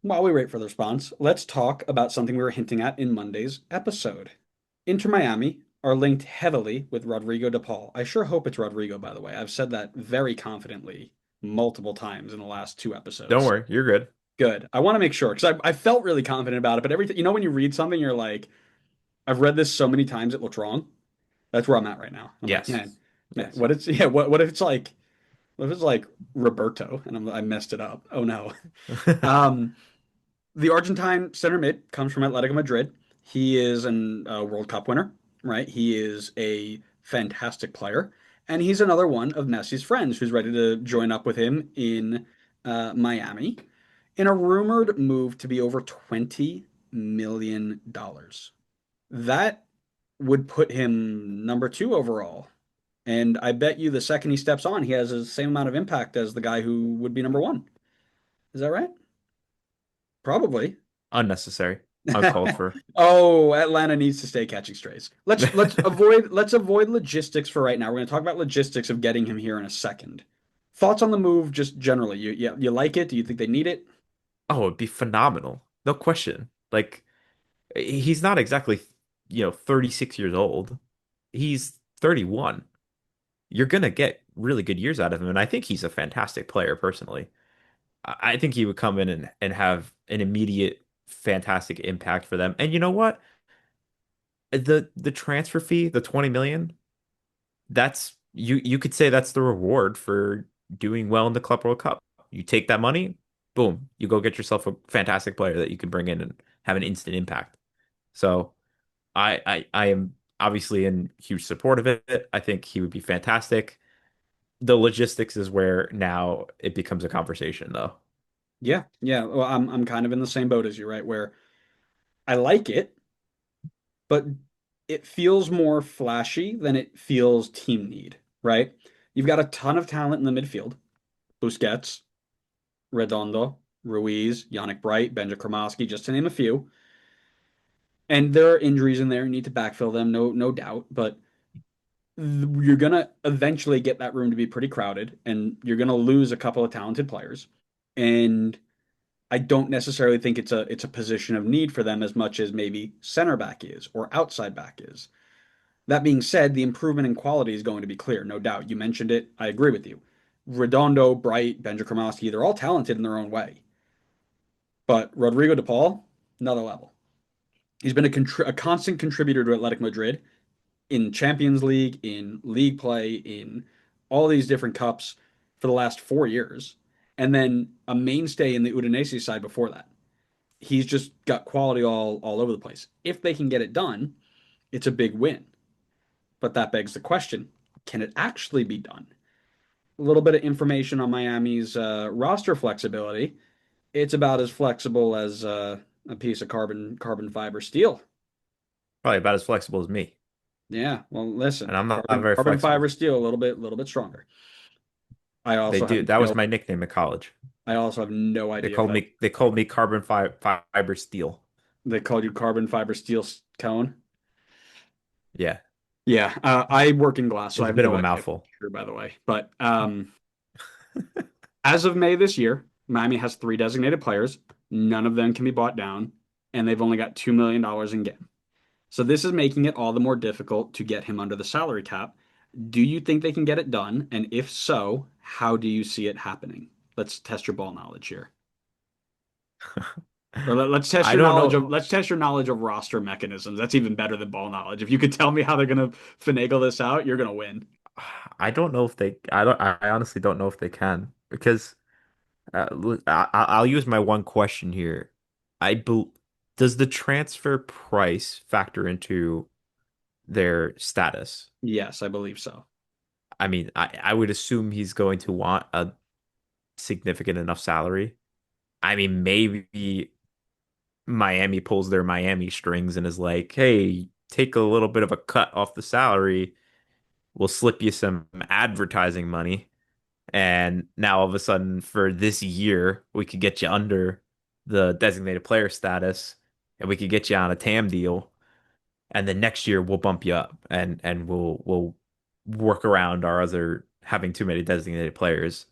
While we wait for the response, let's talk about something we were hinting at in Monday's episode. Inter Miami are linked heavily with Rodrigo de Paul. I sure hope it's Rodrigo, by the way. I've said that very confidently multiple times in the last two Don't episodes. worry, you're good. Good. I want to make sure because I felt really confident about it, but everything, when you read something, you're like, I've read this so many times it looks wrong. That's where I'm at right now. I'm like, Yes. man, man, Yes. what it's yeah, what if it's like Roberto and I messed it up? Oh no. Um, the Argentine center mid comes from Atletico Madrid. He is an World Cup winner, right? He is a fantastic player, and he's another one of Messi's friends who's ready to join up with him in Miami in a rumored move to be over $20 million. That would put him number two overall. And I bet you the second he steps on, he has the same amount of impact as the guy who would be number one. Is that right? Probably. Unnecessary. Uncalled for. Oh, Atlanta needs to stay catching strays. Let's avoid logistics for right now. We're going to talk about logistics of getting him here in a second. Thoughts on the move, just generally. You like it? Do you think they need it? Oh, it'd be phenomenal. No question. Like he's not exactly, 36 years old. He's 31. You're gonna get really good years out of him, and I think he's a fantastic player personally. I think he would come in and have an immediate fantastic impact for them. And you know what? The transfer fee, the 20 million, that's you could say that's the reward for doing well in the Club World Cup. You take that money, boom, you go get yourself a fantastic player that you can bring in and have an instant impact. So I am obviously in huge support of it. I think he would be fantastic. The logistics is where now it becomes a conversation though. Yeah, yeah. Well, I'm kind of in the same boat as you, right? Where I like it, but it feels more flashy than it feels team need, right? You've got a ton of talent in the midfield. Busquets, Redondo, Ruiz, Yannick Bright, Benja Kremovsky, just to name a few. And there are injuries in there. You need to backfill them, no doubt. But you're gonna eventually get that room to be pretty crowded, and you're gonna lose a couple of talented players. And I don't necessarily think it's a position of need for them as much as maybe center back is or outside back is. That being said, the improvement in quality is going to be clear, no doubt. You mentioned it. I agree with you. Redondo, Bright, Benja Kremovsky, they're all talented in their own way. But Rodrigo de Paul, another level. He's been a constant contributor to Athletic Madrid in Champions League, in league play, in all these different cups for the last 4 years, and then a mainstay in the Udinese side before that. He's just got quality all over the place. If they can get it done, it's a big win. But that begs the question: can it actually be done? A little bit of information on Miami's roster flexibility. It's about as flexible as a piece of carbon fiber steel. Probably about as flexible as me. Yeah, well, And listen, I'm not carbon very carbon flexible. fiber steel, a little bit stronger. I They also have do. That was no my nickname in college. I also have no They idea if called that me they called me carbon fiber steel. they called you carbon fiber steel cone. Yeah. Yeah, I work in glass, so I It's a have bit of no a idea if mouthful. that's true, by the way. But as of May this year, Miami has three designated players. None of them can be bought down, and they've only got $2 million in game. So this is making it all the more difficult to get him under the salary cap. Do you think they can get it done? And if so, how do you see it happening? Let's test your ball knowledge here. Or let's test I your don't knowledge know. of roster mechanisms. That's even better than ball knowledge. If you could tell me how they're gonna finagle this out, you're gonna win. I don't know if they. I don't. I honestly don't know if they can because I'll use my one question here. I bel Does the transfer price factor into their status? Yes, I believe so. I mean, I would assume he's going to want a significant enough salary. I mean, maybe Miami pulls their Miami strings and is like, "Hey, take a little bit of a cut off the salary. We'll slip you some advertising money." And now all of a sudden, for this year, we could get you under the designated player status, and we could get you on a TAM deal. And then next year we'll bump you up, and we'll work around our other having too many designated players.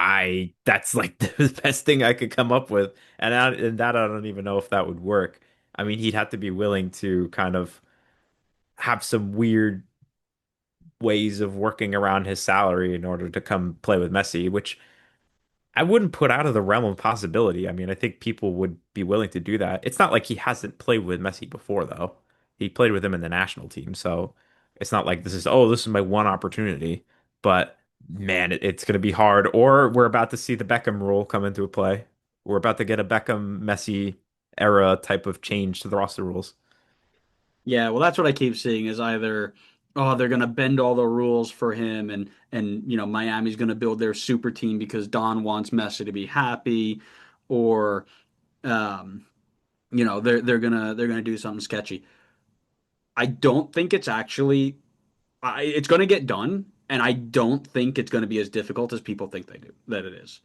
I that's like the best thing I could come up with, and that I don't even know if that would work. I mean, he'd have to be willing to kind of have some weird ways of working around his salary in order to come play with Messi, which I wouldn't put out of the realm of possibility. I mean, I think people would be willing to do that. It's not like he hasn't played with Messi before, though. He played with him in the national team, so it's not like this is my one opportunity. But man, it's going to be hard. Or we're about to see the Beckham rule come into play. We're about to get a Beckham Messi era type of change to the roster rules. Yeah, well, that's what I keep seeing is either, oh, they're gonna bend all the rules for him, and Miami's gonna build their super team because Don wants Messi to be happy, or um, they're gonna do something sketchy. I don't think it's actually it's gonna get done, and I don't think it's gonna be as difficult as people think they do that it is.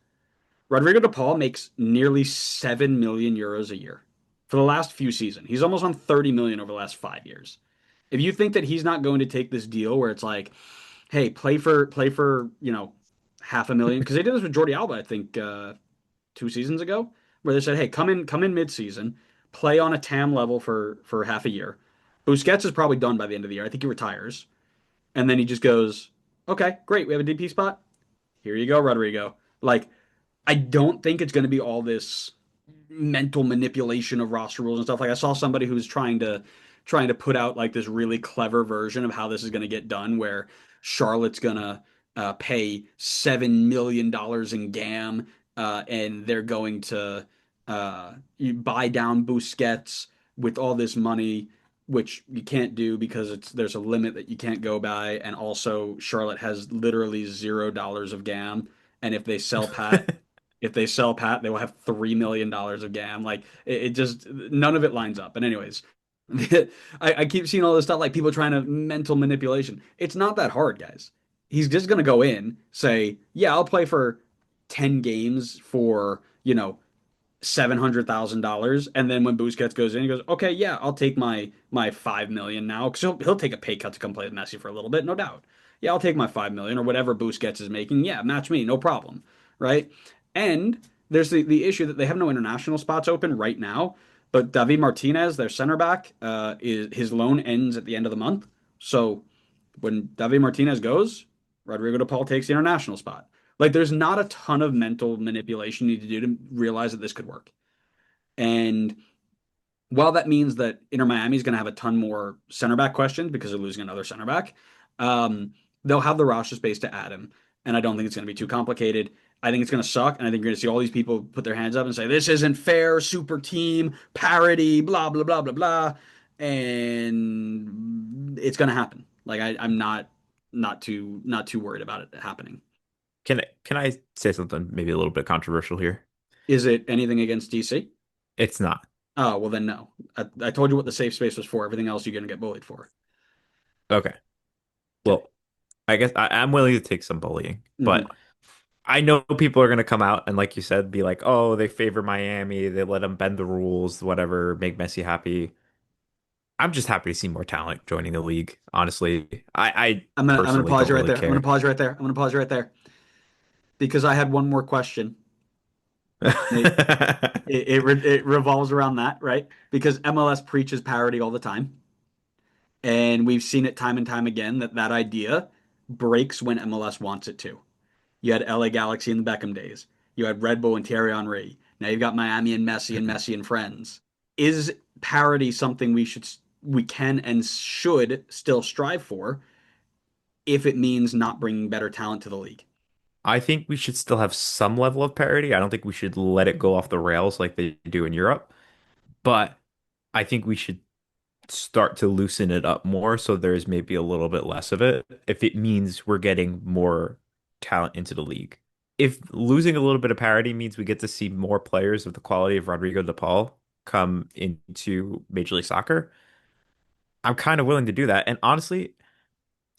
Rodrigo de Paul makes nearly 7 million euros a year for the last few seasons. He's almost on 30 million over the last 5 years. If you think that he's not going to take this deal where it's like, hey, play for half a million, because they did this with Jordi Alba, I think 2 seasons ago, where they said, hey, come in mid-season, play on a TAM level for half a year. Busquets is probably done by the end of the year. I think he retires, and then he just goes, okay, great, we have a DP spot. Here you go, Rodrigo. Like, I don't think it's going to be all this mental manipulation of roster rules and stuff. Like I saw somebody who's trying to put out like this really clever version of how this is going to get done, where Charlotte's going to pay $7 million in GAM, and they're going to buy down Busquets with all this money, which you can't do because there's a limit that you can't go by, and also Charlotte has literally $0 of GAM, and if they sell Pat, they will have $3 million of GAM. Like it just none of it lines up. And anyways, I keep seeing all this stuff like people trying to mental manipulation. It's not that hard, guys. He's just gonna go in, say, yeah, I'll play for 10 games for, $700,000, and then when Busquets goes in, he goes, "Okay, yeah, I'll take my 5 million now," because he'll take a pay cut to come play with Messi for a little bit, no doubt. Yeah, I'll take my 5 million or whatever Busquets is making. Yeah, match me, no problem, right? And there's the issue that they have no international spots open right now, but David Martinez, their center back, is his loan ends at the end of the month. So when David Martinez goes, Rodrigo de Paul takes the international spot. Like, there's not a ton of mental manipulation you need to do to realize that this could work. And while that means that Inter Miami is going to have a ton more center back questions because they're losing another center back, they'll have the roster space to add him. And I don't think it's going to be too complicated. I think it's going to suck. And I think you're going to see all these people put their hands up and say, this isn't fair, super team, parody, blah, blah, blah, blah, blah. And it's going to happen. Like, I'm not too worried about it happening. Can I say something maybe a little bit controversial here? Is it anything against DC? It's not. Oh, well then no. I told you what the safe space was for. Everything else you're going to get bullied for. Okay. Okay. Well, I guess I'm willing to take some bullying, Mhm. but I know people are going to come out and, like you said, be like, oh, they favor Miami. They let them bend the rules, whatever, make Messi happy. I'm just happy to see more talent joining the league. Honestly, I I'm gonna personally pause don't you right really there. I'm gonna care. pause you right there. I'm gonna pause you right there because I had one more question. It it revolves around that, right? Because MLS preaches parity all the time, and we've seen it time and time again that idea breaks when MLS wants it to. You had LA Galaxy in the Beckham days. You had Red Bull and Thierry Henry. Now you've got Miami and Messi and friends. Is parity something we can and should still strive for if it means not bringing better talent to the league? I think we should still have some level of parity. I don't think we should let it go off the rails like they do in Europe, but I think we should start to loosen it up more so there's maybe a little bit less of it if it means we're getting more talent into the league. If losing a little bit of parity means we get to see more players of the quality of Rodrigo de Paul come into Major League Soccer, I'm kind of willing to do that. And honestly,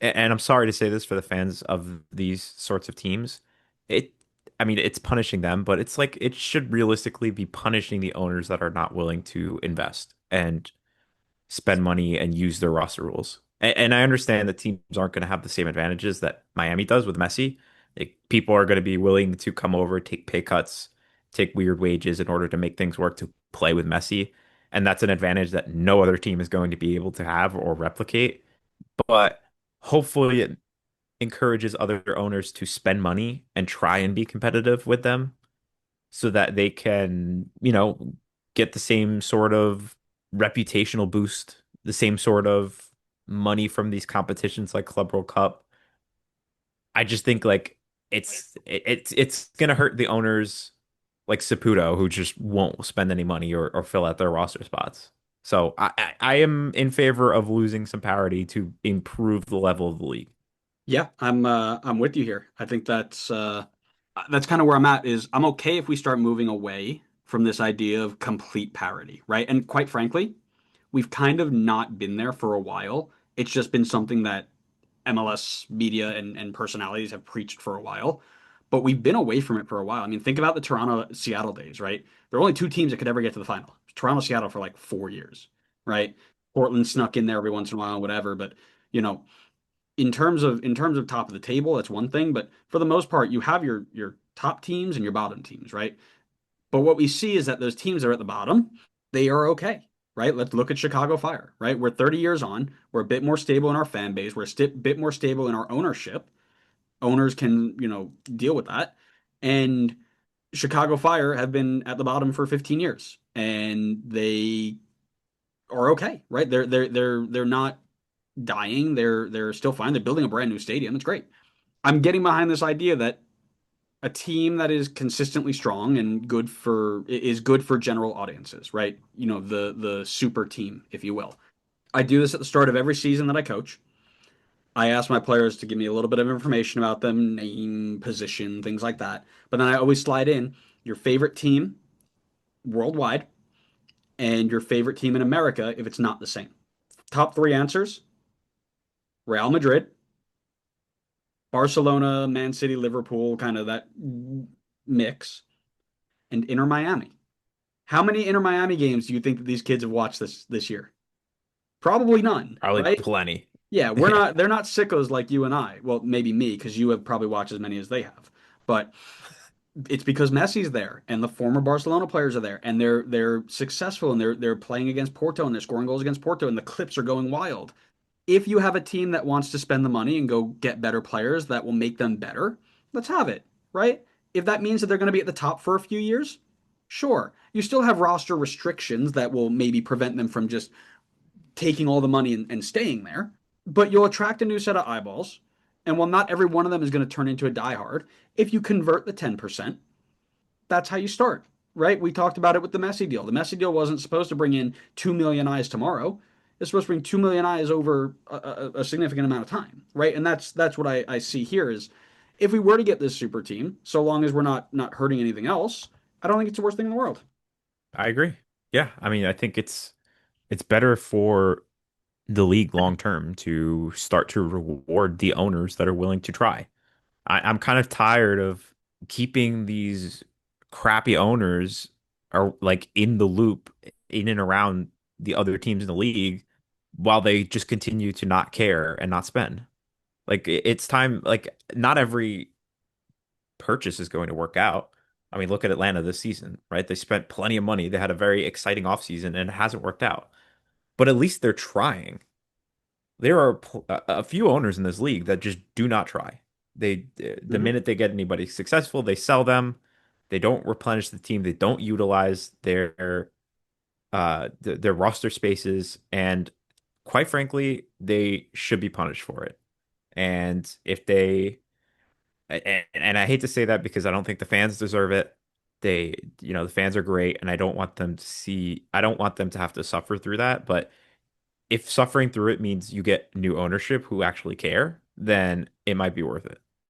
and I'm sorry to say this for the fans of these sorts of teams, it I mean it's punishing them, but it's like it should realistically be punishing the owners that are not willing to invest and spend money and use their roster rules. And I understand that teams aren't going to have the same advantages that Miami does with Messi, Like, people are going to be willing to come over, take pay cuts, take weird wages in order to make things work to play with Messi. And that's an advantage that no other team is going to be able to have or replicate. But hopefully it encourages other owners to spend money and try and be competitive with them so that they can, get the same sort of reputational boost, the same sort of money from these competitions like Club World Cup. I just think like it's gonna hurt the owners like Saputo who just won't spend any money or fill out their roster spots. So I am in favor of losing some parity to improve the level of the league. Yeah, I'm with you here. I think that's kind of where I'm at is I'm okay if we start moving away from this idea of complete parity, right? And quite frankly, we've kind of not been there for a while. It's just been something that MLS media and personalities have preached for a while, but we've been away from it for a while. I mean, think about the Toronto Seattle days, right? There are only two teams that could ever get to the final. Toronto Seattle for like 4 years, right? Portland snuck in there every once in a while, whatever. But you know, in terms of top of the table, that's one thing. But for the most part, you have your top teams and your bottom teams, right? But what we see is that those teams that are at the bottom, they are okay, right? Let's look at Chicago Fire, right? We're 30 years on. We're a bit more stable in our fan base. We're a bit more stable in our ownership. Owners can, deal with that. And Chicago Fire have been at the bottom for 15 years, and they are okay, right? They're not dying. They're still fine. They're building a brand new stadium. It's great. I'm getting behind this idea that a team that is consistently strong and good for general audiences, right? The super team, if you will. I do this at the start of every season that I coach. I ask my players to give me a little bit of information about them, name, position, things like that. But then I always slide in your favorite team worldwide and your favorite team in America if it's not the same. Top three answers: Real Madrid, Barcelona, Man City, Liverpool, kind of that mix, and Inter Miami. How many Inter Miami games do you think that these kids have watched this year? Probably none, Probably right? plenty. Yeah, we're Yeah. not they're not sickos like you and I. Well, maybe me, because you have probably watched as many as they have. But it's because Messi's there and the former Barcelona players are there and they're successful and they're playing against Porto and they're scoring goals against Porto and the clips are going wild. If you have a team that wants to spend the money and go get better players that will make them better, let's have it, right? If that means that they're going to be at the top for a few years, sure. You still have roster restrictions that will maybe prevent them from just taking all the money and staying there, but you'll attract a new set of eyeballs. And while not every one of them is going to turn into a diehard, if you convert the 10%, that's how you start, right? We talked about it with the Messi deal. The Messi deal wasn't supposed to bring in 2 million eyes tomorrow. It's supposed to bring 2 million eyes over a significant amount of time, right? And that's what I see here is if we were to get this super team, so long as we're not hurting anything else, I don't think it's the worst thing in the world. I agree. Yeah, I mean, I think it's better for the league long term to start to reward the owners that are willing to try. I'm kind of tired of keeping these crappy owners are like in the loop in and around the other teams in the league while they just continue to not care and not spend. Like, it's time, like, not every purchase is going to work out. I mean, look at Atlanta this season, right? They spent plenty of money. They had a very exciting offseason and it hasn't worked out. But at least they're trying. There are a few owners in this league that just do not try. The Mm-hmm. minute they get anybody successful, they sell them. They don't replenish the team. They don't utilize their roster spaces, and quite frankly, they should be punished for it. And if they and I hate to say that because I don't think the fans deserve it. The fans are great, and I don't want them to have to suffer through that. But if suffering through it means you get new ownership who actually care, then it might be worth it.